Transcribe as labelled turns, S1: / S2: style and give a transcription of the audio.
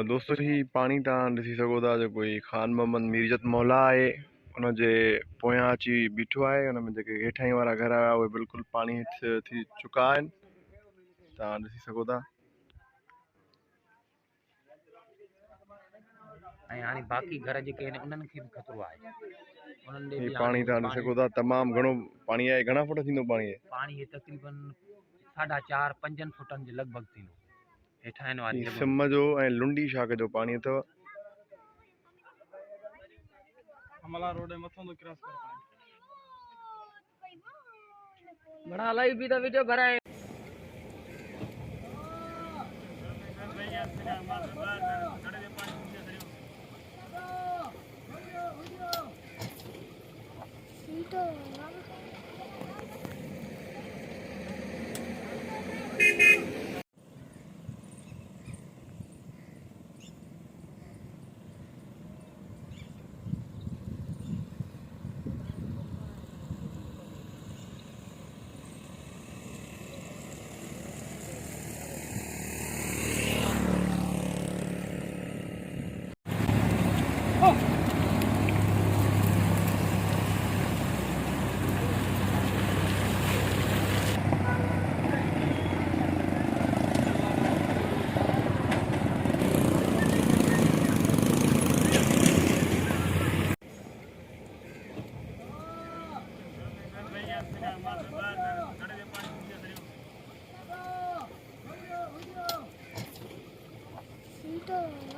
S1: दोस्तों ही पानी तव्हां ॾिसी सघो था जो कोई ख़ान मोहम्मद मीरजत मौला आहे उनजे पोयां अची बीठो आहे। उन में जेके हेठां वारा घर हुआ उहे बिल्कुलु पाणी हेठि थी चुका आहिनि, तव्हां ॾिसी सघो था।
S2: हाणे बाक़ी घर जेके आहिनि उन्हनि खे बि ख़तरो आहे। उन्हनि ॾे
S1: ही
S2: बि
S1: पाणी तव्हां ॾिसी सघो था, तमामु घणो पाणी आहे। घणा फुट थींदो पाणी?
S2: पाणी तक़रीबन 4.5-5 फुटनि जे लॻभॻि थींदो हेठां आहिनि वारी जॻह।
S1: सिम जो ऐं लुंडी शाख जो पाणी अथव।
S3: हमला रोड मथों तो क्रॉस कर पाए
S2: बड़ा लाइव भी तो वीडियो भराए।
S4: Então